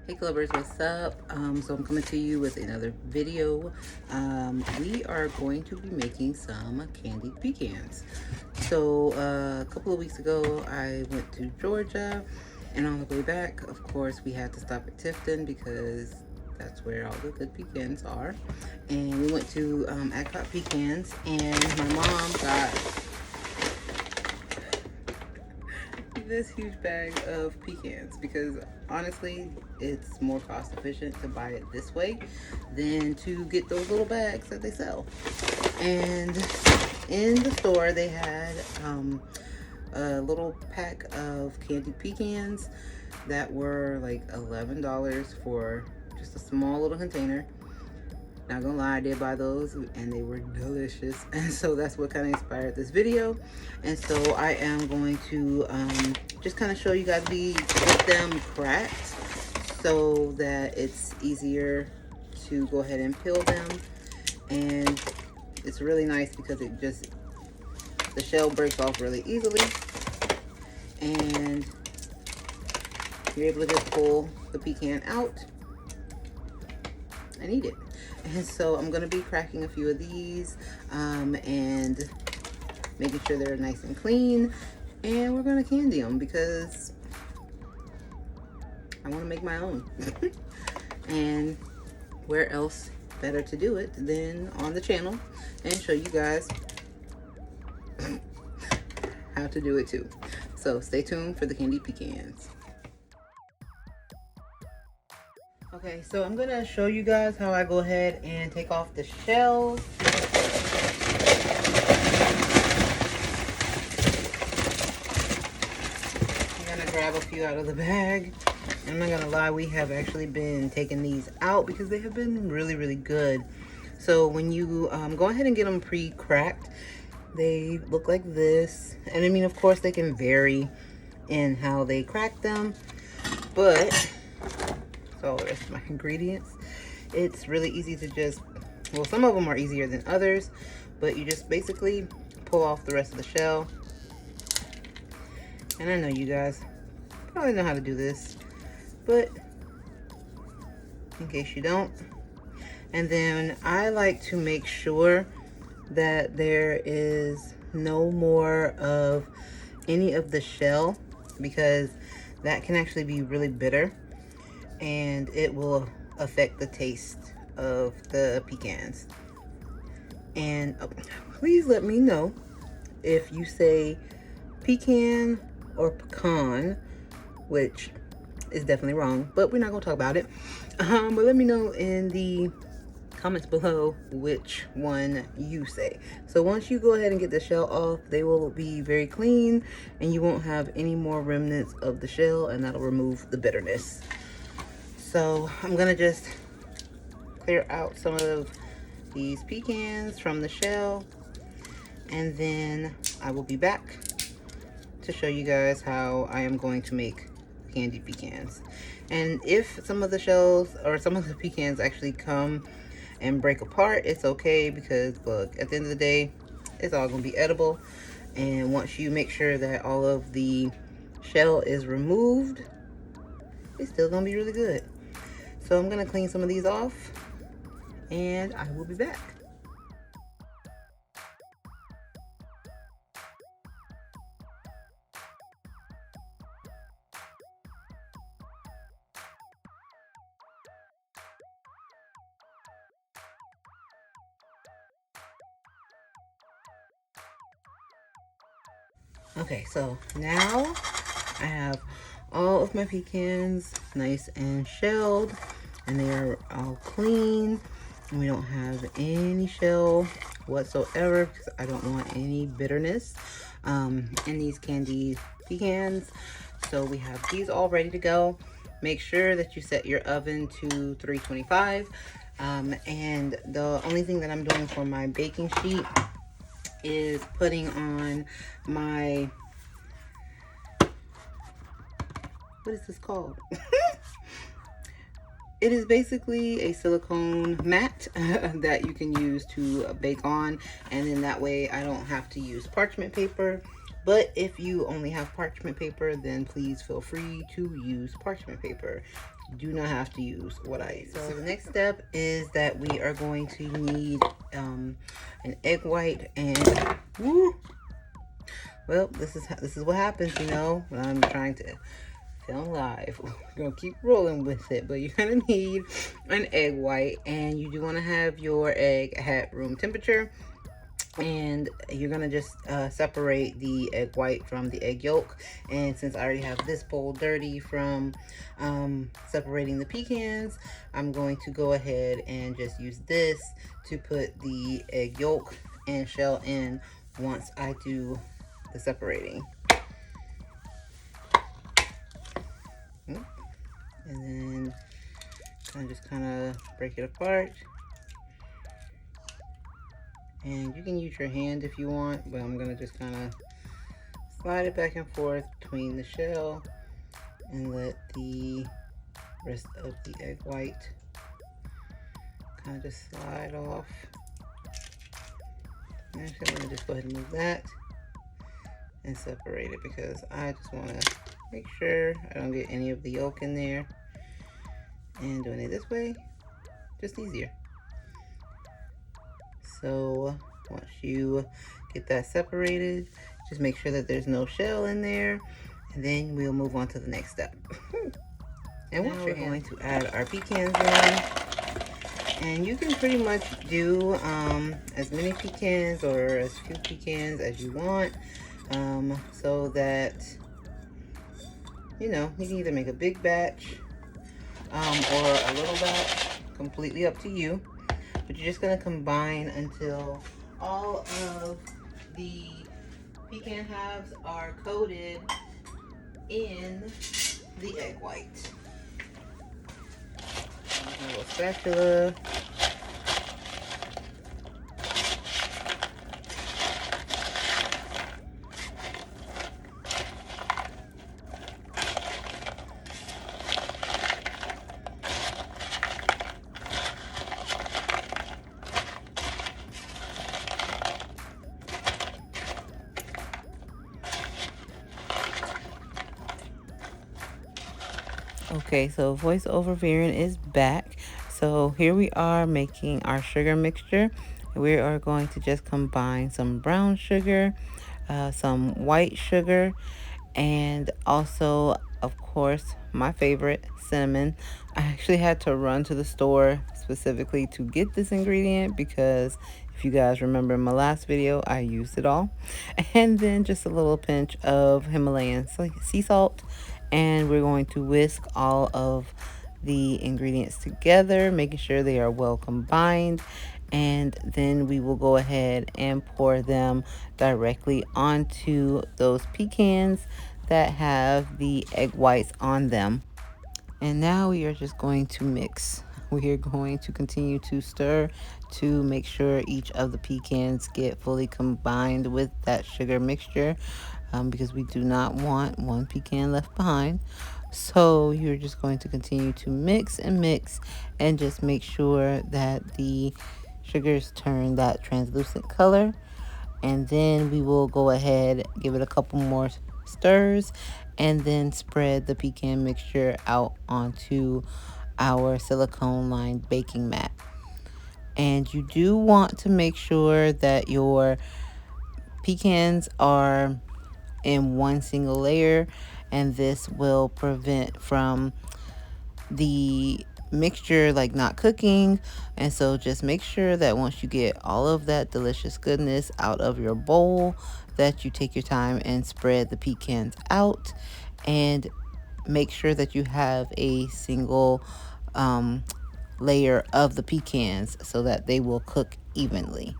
Hey clubbers, what's up? So I'm coming to you with another video. We are going to be making some candied pecans. So a couple of weeks ago I went to Georgia, and on the way back, of course, we had to stop at Tifton because that's where all the good pecans are. And we went to Adcock Pecans, and my mom got this huge bag of pecans because honestly it's more cost efficient to buy it this way than to get those little bags that they sell. And in the store they had a little pack of candied pecans that were like $11 for just a small little container. Not gonna lie, I did buy those and they were delicious, and so that's what kind of inspired this video. And so I am going to just kind of show you guys get them cracked so that it's easier to go ahead and peel them. And it's really nice because the shell breaks off really easily, and you're able to just pull the pecan out and eat it. And so I'm gonna be cracking a few of these and making sure they're nice and clean, and we're gonna candy them because I want to make my own. And where else better to do it than on the channel and show you guys how to do it too. So stay tuned for the candied pecans. Okay, so I'm gonna show you guys how I go ahead and take off the shells. I'm gonna grab a few out of the bag. I'm not gonna lie, we have actually been taking these out because they have been really, really good. So when you go ahead and get them pre-cracked, they look like this. And I mean, of course, they can vary in how they crack them, but all the rest of my ingredients, it's really easy to just, well, some of them are easier than others, but you just basically pull off the rest of the shell. And I know you guys probably know how to do this, but in case you don't. And then I like to make sure that there is no more of any of the shell, because that can actually be really bitter and it will affect the taste of the pecans. And please let me know if you say pecan or pecan, which is definitely wrong, but we're not gonna talk about it. But let me know in the comments below which one you say. So once you go ahead and get the shell off, they will be very clean and you won't have any more remnants of the shell, and that'll remove the bitterness. So I'm gonna just clear out some of these pecans from the shell, and then I will be back to show you guys how I am going to make candied pecans. And if some of the shells or some of the pecans actually come and break apart, it's okay, because look, at the end of the day, it's all gonna be edible. And once you make sure that all of the shell is removed, it's still gonna be really good. So I'm gonna clean some of these off and I will be back. Okay, so now I have all of my pecans nice and shelled, and they are all clean, and we don't have any shell whatsoever because I don't want any bitterness in these candied pecans. So we have these all ready to go. Make sure that you set your oven to 325. And the only thing that I'm doing for my baking sheet is putting on my, what is this called? It is basically a silicone mat that you can use to bake on, and then that way I don't have to use parchment paper. But if you only have parchment paper, then please feel free to use parchment paper. You do not have to use what I use. So the next step is that we are going to need an egg white, and woo, well, this is what happens, you know, when I'm trying to film live. We're gonna keep rolling with it, but you're gonna need an egg white, and you do want to have your egg at room temperature. And you're gonna just separate the egg white from the egg yolk. And since I already have this bowl dirty from separating the pecans, I'm going to go ahead and just use this to put the egg yolk and shell in once I do the separating. And then kind of break it apart. And you can use your hand if you want, but I'm gonna just kind of slide it back and forth between the shell and let the rest of the egg white kind of just slide off. Actually, I'm gonna just go ahead and move that and separate it, because I just want to make sure I don't get any of the yolk in there. And doing it this way, just easier. So once you get that separated, just make sure that there's no shell in there, and then we'll move on to the next step. And now we're going to add our pecans in, and you can pretty much do as many pecans or as few pecans as you want, so that, you know, you can either make a big batch or a little batch, completely up to you. But you're just gonna combine until all of the pecan halves are coated in the egg white. A little spatula. Okay, so voiceover variant is back. So here we are making our sugar mixture. We are going to just combine some brown sugar, some white sugar, and also, of course, my favorite, cinnamon. I actually had to run to the store specifically to get this ingredient, because if you guys remember in my last video, I used it all. And then just a little pinch of Himalayan sea salt, and we're going to whisk all of the ingredients together, making sure they are well combined. And then we will go ahead and pour them directly onto those pecans that have the egg whites on them. And now we are just going to mix. We are going to continue to stir to make sure each of the pecans get fully combined with that sugar mixture, because we do not want one pecan left behind. So you're just going to continue to mix and mix, and just make sure that the sugars turn that translucent color. And then we will go ahead, give it a couple more stirs, and then spread the pecan mixture out onto our silicone lined baking mat. And you do want to make sure that your pecans are in one single layer, and this will prevent from the mixture like not cooking. And so just make sure that once you get all of that delicious goodness out of your bowl, that you take your time and spread the pecans out, and make sure that you have a single layer of the pecans so that they will cook evenly.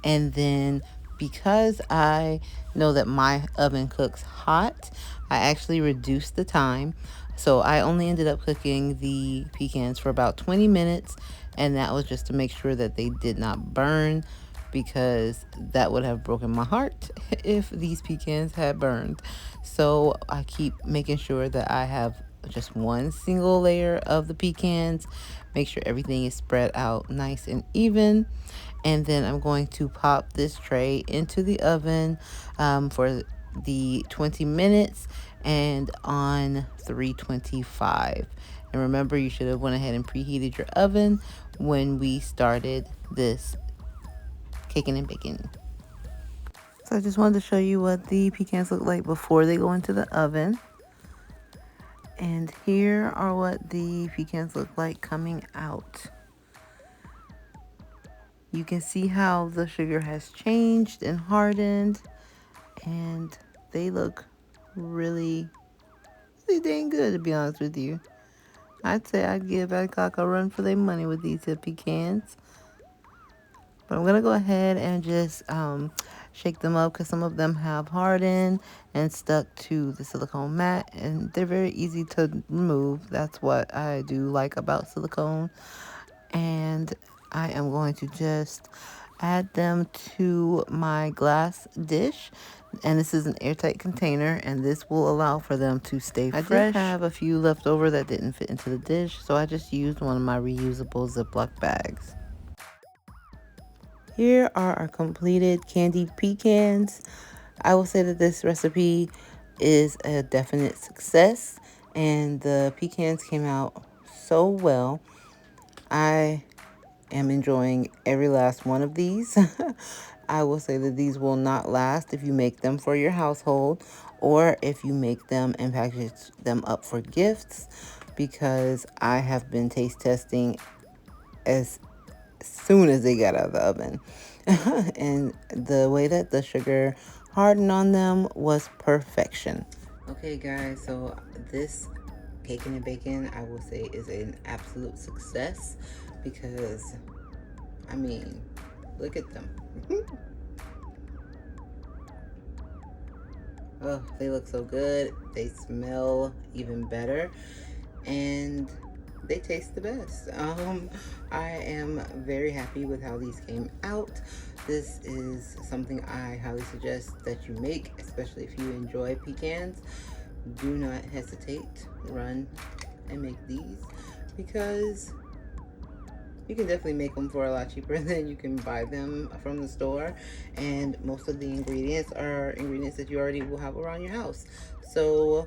And then, because I know that my oven cooks hot, I actually reduced the time. So I only ended up cooking the pecans for about 20 minutes, and that was just to make sure that they did not burn, because that would have broken my heart if these pecans had burned. So I keep making sure that I have just one single layer of the pecans, make sure everything is spread out nice and even. And then I'm going to pop this tray into the oven for the 20 minutes, and on 325. And remember, you should have went ahead and preheated your oven when we started this caking and baking. So I just wanted to show you what the pecans look like before they go into the oven. And here are what the pecans look like coming out. You can see how the sugar has changed and hardened, and they look really dang good, to be honest with you. I'd say I'd give Babcock a run for their money with these pecans. But I'm gonna go ahead and just shake them up because some of them have hardened and stuck to the silicone mat, and they're very easy to remove. That's what I do like about silicone. And I am going to just add them to my glass dish, and this is an airtight container, and this will allow for them to stay fresh. I did have a few left over that didn't fit into the dish, so I just used one of my reusable Ziploc bags. Here are our completed candied pecans. I will say that this recipe is a definite success, and the pecans came out so well. I am enjoying every last one of these. I will say that these will not last if you make them for your household or if you make them and package them up for gifts, because I have been taste testing as soon as they got out of the oven. And the way that the sugar hardened on them was perfection. Okay guys, so this caking and baking, I will say, is an absolute success, because I mean, look at them. Oh, they look so good. They smell even better, and they taste the best. I am very happy with how these came out. This is something I highly suggest that you make, especially if you enjoy pecans. Do not hesitate. Run and make these, because you can definitely make them for a lot cheaper than you can buy them from the store, and most of the ingredients are ingredients that you already will have around your house. So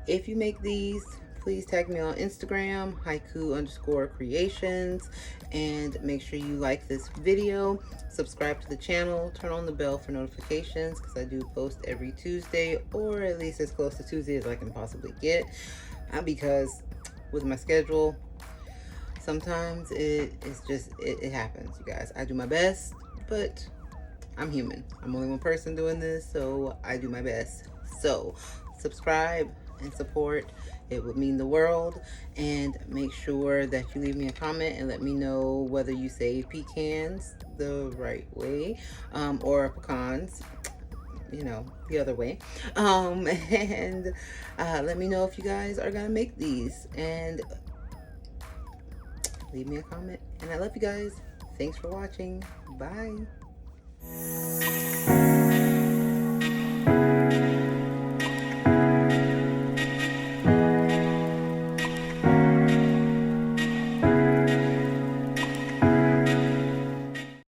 if you make these, please tag me on Instagram, haiku_creations, and make sure you like this video, subscribe to the channel, turn on the bell for notifications, because I do post every Tuesday, or at least as close to Tuesday as I can possibly get, because with my schedule, sometimes it happens, you guys. I do my best, but I'm human. I'm only one person doing this, so I do my best. So subscribe and support. It would mean the world. And make sure that you leave me a comment and let me know whether you say pecans the right way, or pecans, you know, the other way. And let me know if you guys are gonna make these, and leave me a comment. And I love you guys. Thanks for watching. Bye.